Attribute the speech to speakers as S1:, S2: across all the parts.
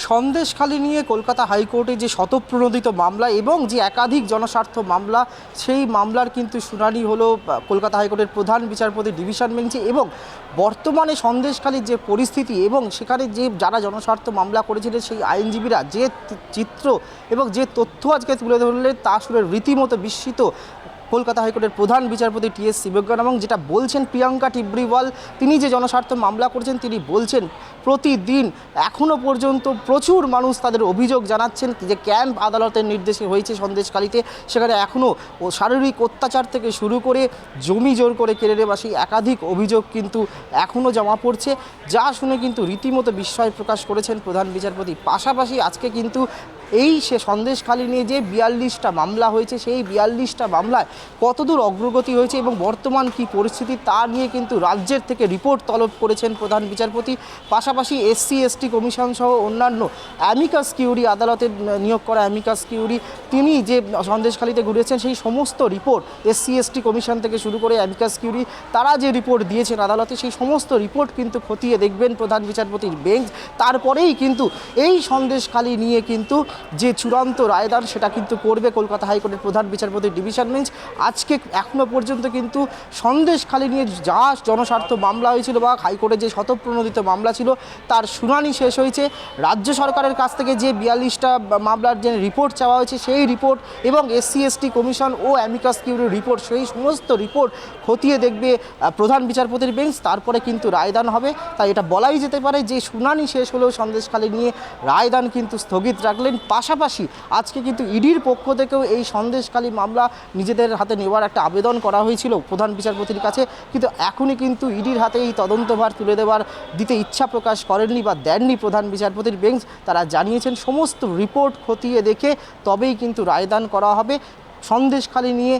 S1: সন্দেশখালি নিয়ে কলকাতা হাইকোর্টে যে স্বতঃপ্রণোদিত মামলা এবং যে একাধিক জনস্বার্থ মামলা, সেই মামলার কিন্তু শুনানি হলো কলকাতা হাইকোর্টের প্রধান বিচারপতি ডিভিশন বেঞ্চে। এবং বর্তমানে সন্দেশখালির যে পরিস্থিতি এবং সেখানে যে যারা জনস্বার্থ মামলা করেছিলেন সেই আইনজীবীরা যে চিত্র এবং যে তথ্য আজকে তুলে ধরলেন তা শুনে রীতিমতো বিস্মিত কলকাতা হাইকোর্টের প্রধান বিচারপতি টি.এস. সিবজ্ঞান। এবং যেটা বলছেন প্রিয়াঙ্কা টিব্রিওয়াল, তিনি যে জনস্বার্থ মামলা করেছেন, তিনি বলছেন প্রতিদিন এখনও পর্যন্ত প্রচুর মানুষ তাদের অভিযোগ জানাচ্ছেন যে ক্যাম্প আদালতের নির্দেশে হয়েছে সন্দেশখালিতে, সেখানে এখনও শারীরিক অত্যাচার থেকে শুরু করে জমি জোর করে কেড়ে নেওয়া সেই একাধিক অভিযোগ কিন্তু এখনও জমা পড়ছে, যা শুনে কিন্তু রীতিমতো বিস্ময় প্রকাশ করেছেন প্রধান বিচারপতি। পাশাপাশি আজকে কিন্তু এই সে সন্দেশখালি নিয়ে যে 42টা মামলা হয়েছে, সেই 42টা মামলায় কতদূর অগ্রগতি হয়েছে এবং বর্তমান কি পরিস্থিতি তা নিয়ে কিন্তু রাজ্যের থেকে রিপোর্ট তলব করেছেন প্রধান বিচারপতি। পাশাপাশি SC/ST কমিশন সহ অন্যান্য অ্যামিকাস কিউরি, আদালতের নিয়োগ করা অ্যামিকাস কিউরি, তিনি যে সন্দেশখালিতে ঘুরেছেন সেই সমস্ত রিপোর্ট SC/ST কমিশন থেকে শুরু করে অ্যামিকাস কিউরি তারা যে রিপোর্ট দিয়েছেন আদালতে, সেই সমস্ত রিপোর্ট কিন্তু খতিয়ে দেখবেন প্রধান বিচারপতির বেঞ্চ। তারপরেই কিন্তু এই সন্দেশখালি নিয়ে কিন্তু যে চূড়ান্ত রায়দান সেটা কিন্তু করবে কলকাতা হাইকোর্টের প্রধান বিচারপতি ডিভিশন বেঞ্চ। আজকে এখনও পর্যন্ত কিন্তু সন্দেশখালি নিয়ে যা জনস্বার্থ মামলা হয়েছিল বা হাইকোর্টের যে স্বতঃপ্রণোদিত মামলা ছিল তার শুনানি শেষ হয়েছে। রাজ্য সরকারের কাছ থেকে যে 42টা মামলার যে রিপোর্ট চাওয়া হয়েছে সেই রিপোর্ট এবং SC/ST কমিশন ও অ্যামিকাস কিউরির রিপোর্ট, সেই সমস্ত রিপোর্ট খতিয়ে দেখবে প্রধান বিচারপতির বেঞ্চ। তারপরে কিন্তু রায়দান হবে। তাই এটা বলাই যেতে পারে যে শুনানি শেষ হলেও সন্দেশখালি নিয়ে রায়দান কিন্তু স্থগিত রাখলেন। পাশাপাশি আজকে কিন্তু ইডির পক্ষ থেকেও এই সন্দেশখালি মামলা নিজেদের হাতে নেওয়ার একটা আবেদন করা হয়েছিল প্রধান বিচারপতির কাছে, কিন্তু এখনই কিন্তু ইডির হাতে এই তদন্তভার তুলে দিতে ইচ্ছা প্রকাশ করেননি বা দেননি প্রধান বিচারপতির বেঞ্চ। তারা জানিয়েছেন সমস্ত রিপোর্ট খতিয়ে দেখে তবেই কিন্তু রায়দান করা হবে। সন্দেশখালি নিয়ে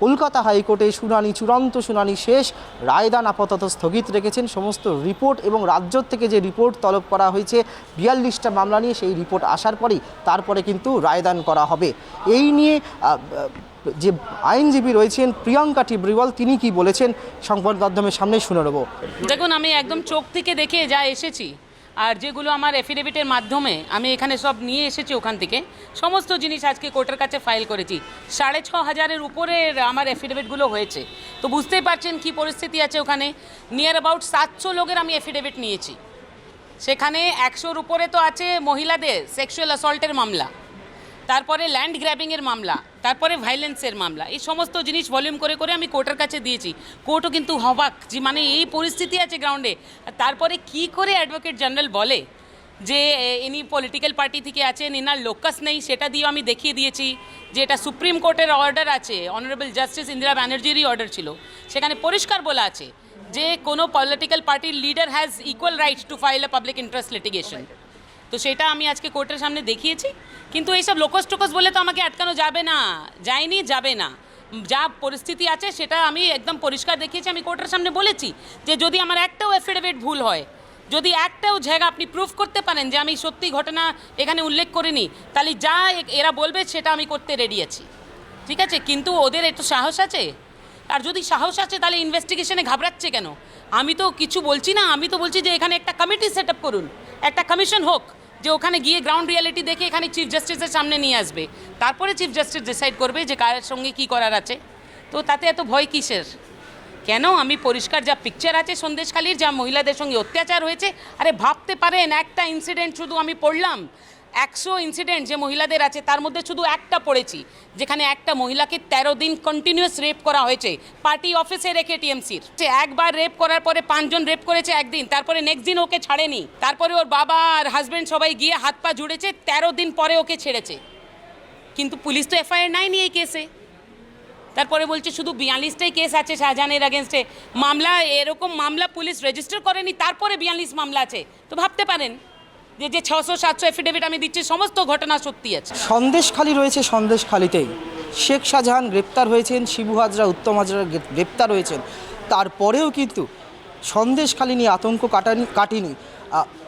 S1: কলকাতা হাইকোর্টে শুনানি, চূড়ান্ত শুনানি শেষ, রায়দান আপাতত স্থগিত রেখেছেন। সমস্ত রিপোর্ট এবং রাজ্য থেকে যে রিপোর্ট তলব করা হয়েছে 42টা মামলা নিয়ে, সেই রিপোর্ট আসার পরেই তারপরে কিন্তু রায়দান করা হবে। এই নিয়ে যে আইনজীবী রয়েছেন প্রিয়াঙ্কা টিব্রিওয়াল, তিনি কি বলেছেন সংবাদ মাধ্যমের সামনে শুনে নেব।
S2: দেখুন, আমি একদম চোখ থেকে দেখে যা এসেছি আর যেগুলো আমার এফিডেভিটের মাধ্যমে আমি এখানে সব নিয়ে এসেছি, ওখান থেকে সমস্ত জিনিস আজকে কোর্টের কাছে ফাইল করেছি। 6,500-এর উপরের আমার এফিডেভিটগুলো হয়েছে। তো বুঝতেই পারছেন কি পরিস্থিতি আছে ওখানে। নিয়ার অ্যাবাউট 700 লোকের আমি এফিডেভিট নিয়েছি। সেখানে 100-র উপরে তো আছে মহিলাদের সেক্সুয়াল অ্যাসল্টের মামলা, তারপরে ল্যান্ড গ্র্যাবিংয়ের মামলা, তারপরে ভাইলেন্সের মামলা। এই সমস্ত জিনিস ভলিউম করে করে আমি কোর্টের কাছে দিয়েছি। কোর্টও কিন্তু হবাক যে মানে এই পরিস্থিতি আছে গ্রাউন্ডে। তারপরে কি করে অ্যাডভোকেট জেনারেল বলে যে ইনি পলিটিক্যাল পার্টি থেকে আছেন, এনার লোকাস নেই, সেটা দিয়েও আমি দেখিয়ে দিয়েছি যে এটা সুপ্রিম কোর্টের অর্ডার আছে, অনারেবল জাস্টিস ইন্দিরা ব্যানার্জিরই অর্ডার ছিল। সেখানে পরিষ্কার বলা আছে যে কোনো পলিটিক্যাল পার্টির leader has equal right two file a public interest litigation. তো সেটা আমি আজকে কোর্টের সামনে দেখিয়েছি। কিন্তু এইসব লোকস টোকস বলে তো আমাকে আটকানো যাবে না, যায়নি, যাবে না। যা পরিস্থিতি আছে সেটা আমি একদম পরিষ্কার দেখিয়েছি। আমি কোর্টের সামনে বলেছি যে যদি আমার একটাও এফিডেভিট ভুল হয়, যদি একটাও জায়গা আপনি প্রুফ করতে পারেন যে আমি সত্যি ঘটনা এখানে উল্লেখ করিনি, তাহলে যা এরা বলবে সেটা আমি করতে রেডি আছি, ঠিক আছে? কিন্তু ওদের একটু সাহস আছে। আর যদি সাহস আছে তাহলে ইনভেস্টিগেশনে ঘাবড়াচ্ছে কেন? আমি তো কিছু বলছি না, আমি তো বলছি যে এখানে একটা কমিটি সেট আপ করুন, একটা কমিশন হোক, যে ওখানে গিয়ে গ্রাউন্ড রিয়ালিটি দেখে এখানে চিফ জাস্টিসের সামনে নিয়ে আসবে। তারপরে চিফ জাস্টিস ডিসাইড করবে যে কার সঙ্গে কী করার আছে। তো তাতে এত ভয় কিসের? কেন? আমি পরিষ্কার যা পিকচার আছে সন্দেশখালির, যা মহিলাদের সঙ্গে অত্যাচার হয়েছে, আরে ভাবতে পারেন একটা ইনসিডেন্ট শুধু আমি পড়লাম, 100 ইনসিডেন্ট যে মহিলাদের আছে তার মধ্যে শুধু একটা পড়েছি যেখানে একটা মহিলাকে 13 দিন কন্টিনিউয়াস রেপ করা হয়েছে পার্টি অফিসে রেখে টিএমসির। একবার রেপ করার পরে 5 জন রেপ করেছে একদিন, তারপরে নেক্সট দিন ওকে ছাড়েনি, তারপরে ওর বাবা আর হাজব্যান্ড সবাই গিয়ে হাত পা জুড়েছে, 13 দিন পরে ওকে ছেড়েছে। কিন্তু পুলিশ তো এফআইআর নেয়নি এই কেসে। তারপরে বলছে শুধু 42টাই কেস আছে শাহজাহানের এগেনস্টে, মামলা এরকম মামলা পুলিশ রেজিস্টার করেনি, তারপরে 42 মামলা আছে। তো ভাবতে পারেন যে 600-700 এফিডেভিট আমি দিচ্ছি, সমস্ত ঘটনা সত্যি আছে।
S1: সন্দেশখালি রয়েছে, সন্দেশখালিতেই শেখ শাহজাহান গ্রেপ্তার হয়েছেন, শিবু হাজরা, উত্তম হাজরা গ্রেপ্তার হয়েছেন। তারপরেও কিন্তু সন্দেশখালি নিয়ে আতঙ্ক কাটেনি।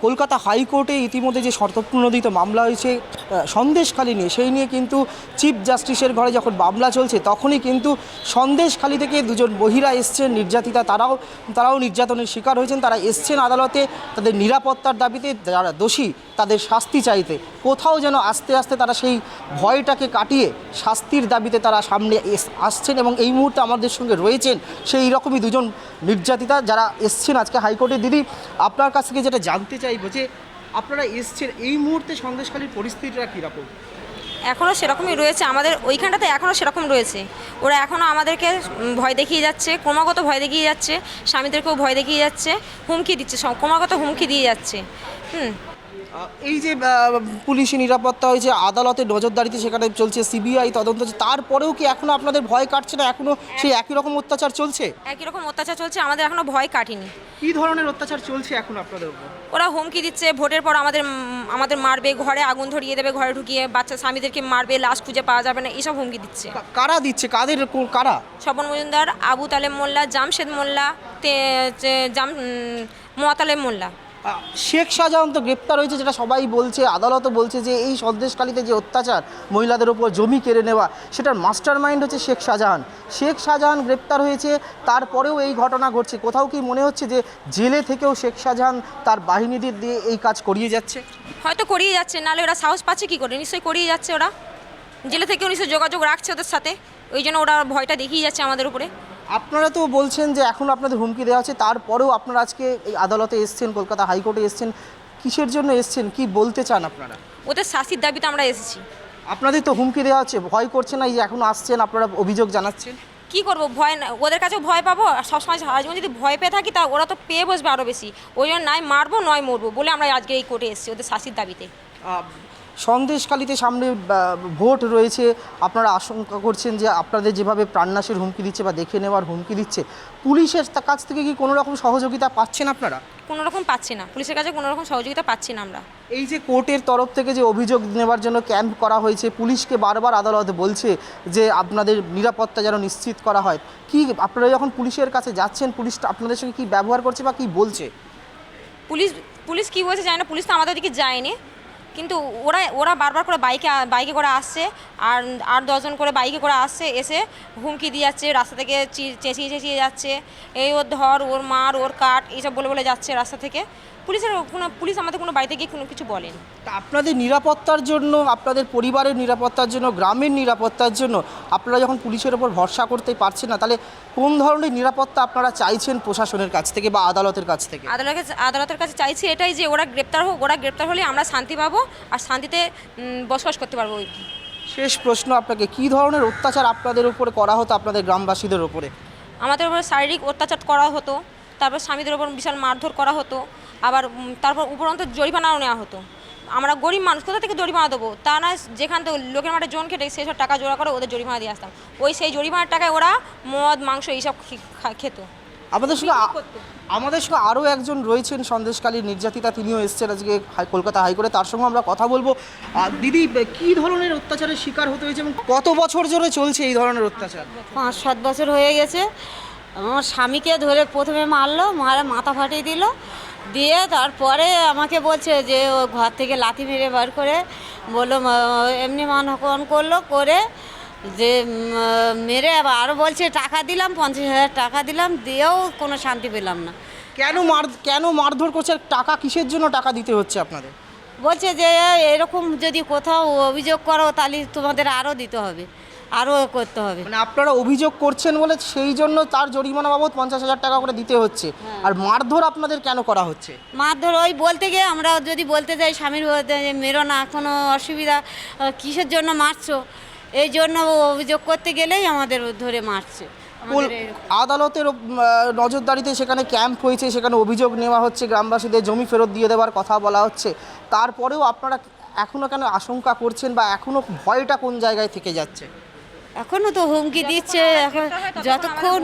S1: কলকাতা হাইকোর্টে ইতিমধ্যে যে শর্তপ্রণোদিত মামলা হয়েছে সন্দেশখালী নিয়ে, সেই নিয়ে কিন্তু চিফ জাস্টিসের ঘরে যখন মামলা চলছে তখনই কিন্তু সন্দেশখালী থেকে দুজন মহিলা এসছেন নির্যাতিতা, তারাও নির্যাতনের শিকার হয়েছেন। তারা এসছেন আদালতে তাদের নিরাপত্তার দাবিতে, যারা দোষী তাদের শাস্তি চাইতে। কোথাও যেন আস্তে আস্তে তারা সেই ভয়টাকে কাটিয়ে শাস্তির দাবিতে তারা সামনে আসছেন এবং এই মুহূর্তে আমাদের সঙ্গে রয়েছেন সেই রকমই দুজন নির্যাতিতা যারা এসছেন আজকে হাইকোর্টে। দিদি, আপনার কাছ থেকে যেটা জানতে চাইবো যে আপনারা এসছেন এই মুহূর্তে সন্দেশখালীর পরিস্থিতিটা কীরকম?
S3: এখনও সেরকমই রয়েছে, আমাদের ওইখানটাতে এখনও সেরকম রয়েছে। ওরা এখনও আমাদেরকে ভয় দেখিয়ে যাচ্ছে, ক্রমাগত ভয় দেখিয়ে যাচ্ছে, স্বামীদেরকেও ভয় দেখিয়ে যাচ্ছে, হুমকি দিচ্ছে, ক্রমাগত হুমকি দিয়ে যাচ্ছে।
S1: এই যে পুলিশি নিরাপত্তা হয়েছে, আদালতের নজরদারিতে সেখানে চলছে, সিবিআই তদন্ত হচ্ছে, তারপরেও কি এখনও আপনাদের ভয় কাটছে না? এখনও সেই একই রকম অত্যাচার চলছে?
S3: একই রকম অত্যাচার চলছে, আমাদের এখনও ভয় কাটেনি।
S1: কী ধরনের অত্যাচার চলছে এখন আপনাদের উপর?
S3: ওরা হুমকি দিচ্ছে, ভোটের পর আমাদের মারবে, ঘরে আগুন ধরিয়ে দেবে, ঘরে ঢুকিয়ে বাচ্চা স্বামীদেরকে মারবে, লাশ খুঁজে পাওয়া যাবে না, এইসব হুমকি দিচ্ছে।
S1: কারা দিচ্ছে? কারা?
S3: স্বপন মজুমদার, আবু তালেম মোল্লা, জামশেদ মোল্লা, মোয়াতালেম মোল্লা।
S1: শেখ শাহজাহান তো গ্রেপ্তার হয়েছে, যেটা সবাই বলছে, আদালতও বলছে যে এই সন্দেশখালীতে যে অত্যাচার, মহিলাদের ওপর জমি কেড়ে নেওয়া, সেটার মাস্টার মাইন্ড হচ্ছে শেখ শাহজাহান। শেখ শাহজাহান গ্রেপ্তার হয়েছে, তারপরেও এই ঘটনা ঘটছে। কোথাও কি মনে হচ্ছে যে জেলে থেকেও শেখ শাহজাহান তার বাহিনীদের দিয়ে এই কাজ করিয়ে যাচ্ছে?
S3: হয়তো করিয়ে যাচ্ছে, নাহলে ওরা সাহস পাচ্ছে কী করে? নিশ্চয়ই করিয়ে যাচ্ছে, ওরা জেলে থেকেও নিশ্চয়ই যোগাযোগ রাখছে ওদের সাথে, ওই জন্য ওরা ভয়টা দেখিয়ে যাচ্ছে আমাদের উপরে।
S1: আপনারা তো বলছেন যে এখন আপনাদের হুমকি দেওয়া হচ্ছে, তারপরেও আপনারা আজকে এই আদালতে এসছেন, কলকাতা হাইকোর্টে এসছেন, কিসের জন্য এসছেন? কি বলতে চান আপনারা?
S3: ওদের শাস্তির দাবিতে আমরা এসেছি।
S1: আপনাদের তো হুমকি দেওয়া হচ্ছে, ভয় করছে না? এই যে এখন আসছেন, আপনারা অভিযোগ জানাচ্ছেন,
S3: কী করবো? ভয় না, ওদের কাছেও ভয় পাবো, আর সবসময় জীবন যদি ভয় পেয়ে থাকি তা ওরা তো পেয়ে বসবে আরও বেশি। ওই জন্য নয় মারবো নয় মরবো বলে আমরা আজকে এই কোর্টে এসেছি ওদের শাস্তির দাবিতে।
S1: সন্দেশখালীতে সামনে ভোট রয়েছে, আপনারা আশঙ্কা করছেন যে আপনাদের যেভাবে প্রাণনাশের হুমকি দিচ্ছে বা দেখে নেওয়ার হুমকি দিচ্ছে, পুলিশের কাছ থেকে কি কোনো রকম সহযোগিতা পাচ্ছেন আপনারা?
S3: কোনো রকম পাচ্ছি না, পুলিশের কাছে কোনো রকম সহযোগিতা পাচ্ছি না আমরা।
S1: এই যে কোর্টের তরফ থেকে যে অভিযোগ নেওয়ার জন্য ক্যাম্প করা হয়েছে, পুলিশকে বারবার আদালত বলছে যে আপনাদের নিরাপত্তা যেন নিশ্চিত করা হয়, কি আপনারা যখন পুলিশের কাছে যাচ্ছেন, পুলিশ আপনাদের সঙ্গে কি ব্যবহার করছে বা কি বলছে?
S3: পুলিশ কী বলছে জানি না, পুলিশ তো আমাদের দিকে যায়নি, কিন্তু ওরা বারবার করে বাইকে করে আসছে, আর 8-10 জন করে বাইকে করে আসছে, এসে হুমকি দিয়ে যাচ্ছে, রাস্তা থেকে চেঁচিয়ে যাচ্ছে, এই ওর ধর, ওর মার, ওর কাট, এইসব বলে যাচ্ছে রাস্তা থেকে। পুলিশ আমাদের কোনো বাড়িতে গিয়ে কোনো কিছু বলেন।
S1: তা আপনাদের নিরাপত্তার জন্য, আপনাদের পরিবারের নিরাপত্তার জন্য, গ্রামের নিরাপত্তার জন্য আপনারা যখন পুলিশের ওপর ভরসা করতে পারছেন না, তাহলে কোন ধরনের নিরাপত্তা আপনারা চাইছেন প্রশাসনের কাছ থেকে বা আদালতের কাছ থেকে?
S3: আদালতের কাছে চাইছি এটাই যে ওরা গ্রেপ্তার হোক, ওরা গ্রেপ্তার হলে আমরা শান্তি পাবো আর শান্তিতে বসবাস করতে পারবো।
S1: শেষ প্রশ্ন আপনাকে, কী ধরনের অত্যাচার আপনাদের উপরে করা হতো, আপনাদের গ্রামবাসীদের উপরে?
S3: আমাদের উপরে শারীরিক অত্যাচার করা হতো, তারপর স্বামীদের ওপর বিশাল মারধর করা হতো, আবার তারপর উপরন্ত জরিমানাও নেওয়া হতো। আমরা গরিব মানুষ, কোথা থেকে জরিমানা দেবো? তা না, যেখান থেকে লোকের মাঠে জন খেটে সেসব টাকা জোড়া করে ওদের জরিমানা দিয়ে আসতাম, সেই জরিমানার টাকায় ওরা মদ মাংস এইসব খেত।
S1: আমাদের সঙ্গে আরও একজন রয়েছেন সন্দেশখালীর নির্যাতিতা, তিনিও এসছেন আজকে কলকাতা হাইকোর্টে, তার সঙ্গে আমরা কথা বলবো। দিদি, কী ধরনের অত্যাচারের শিকার হতে হয়েছে এবং কত বছর ধরে চলছে এই ধরনের অত্যাচার?
S4: 5-7 বছর হয়ে গেছে। আমার স্বামীকে ধরে প্রথমে মারলো, মারে মাথা ফাটিয়ে দিল, দিয়ে তারপরে আমাকে বলছে যে ও ঘর থেকে লাথি মেরে বার করে বললো, এমনি মানহানি করলো, করে যে মেরে আরও বলছে টাকা দিলাম, 50,000 টাকা দিলাম, দিয়েও কোনো শান্তি পেলাম না।
S1: কেন মারধর করছে? টাকা কিসের জন্য টাকা দিতে হচ্ছে আপনাদের?
S4: বলছে যে এরকম যদি কোথাও অভিযোগ করো তাহলে তোমাদের আরও দিতে হবে, আরও করতে হবে।
S1: মানে আপনারা অভিযোগ করছেন বলে সেই জন্য তার জরিমানা বাবদ 50,000 টাকা করে দিতে হচ্ছে। আর মারধর আপনাদের কেন করা হচ্ছে?
S4: মারধর ওই বলতে গিয়ে আমরা যদি বলতে যাই স্বামীর বলতে যে মেরো না, কোনো অসুবিধা, কিসের জন্য মারছো, এই জন্য অভিযোগ করতে গেলেই আমাদের ধরে মারছে।
S1: আদালতের নজরদারিতে সেখানে ক্যাম্প হয়েছে, সেখানে অভিযোগ নেওয়া হচ্ছে, গ্রামবাসীদের জমি ফেরত দিয়ে দেওয়ার কথা বলা হচ্ছে, তারপরেও আপনারা এখনও কেন আশঙ্কা করছেন বা এখনও ভয়টা কোন জায়গায় থেকে যাচ্ছে?
S4: এখনও তো হুমকি দিচ্ছে, এখন যতক্ষণ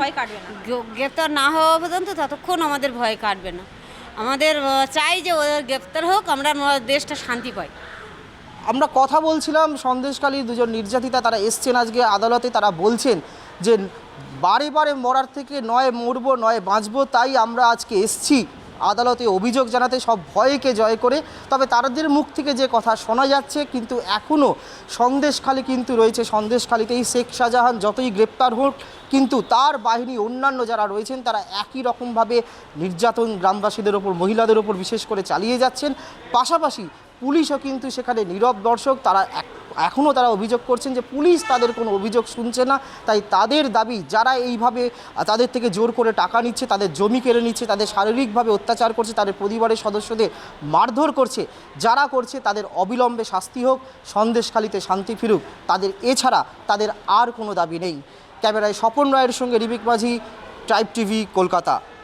S4: গ্রেপ্তার না হওয়া পর্যন্ত ততক্ষণ আমাদের ভয় কাটবে না। আমাদের চাই যে ওদের গ্রেপ্তার হোক, আমরা দেশটা শান্তি পাই।
S1: আমরা কথা বলছিলাম সন্দেশখালীর দুজন নির্যাতিতা, তারা এসছেন আজকে আদালতে, তারা বলছেন যে বারে বারে মরার থেকে নয় মরবো নয় বাঁচবো, তাই আমরা আজকে এসছি আদালতে অভিযোগ জানাতে, সব ভয়কে জয় করে। তবে তাদের মুখ থেকে যে কথা শোনা যাচ্ছে, কিন্তু এখনও সন্দেশখালী কিন্তু রয়েছে, সন্দেশখালীতেই শেখ শাহজাহান যতই গ্রেপ্তার হোক, কিন্তু তার বাহিনী অন্যান্য যারা রয়েছেন তারা একই রকমভাবে নির্যাতন গ্রামবাসীদের ওপর, মহিলাদের ওপর বিশেষ করে চালিয়ে যাচ্ছেন। পাশাপাশি পুলিশও কিন্তু সেখানে নীরব দর্শক। তারা এখনও তারা অভিযোগ করছেন যে পুলিশ তাদের কোনো অভিযোগ শুনছে না। তাই তাদের দাবি, যারা এইভাবে তাদের থেকে জোর করে টাকা নিচ্ছে, তাদের জমি কেড়ে নিচ্ছে, তাদের শারীরিকভাবে অত্যাচার করছে, তাদের পরিবারের সদস্যদের মারধর করছে, যারা করছে তাদের অবিলম্বে শাস্তি হোক, সন্দেশখালীতে শান্তি ফিরুক, তাদের এছাড়া তাদের আর কোনো দাবি নেই। ক্যামেরায় স্বপন রায়ের সঙ্গে রিবিক মাঝি, ট্রাইব টিভি, কলকাতা।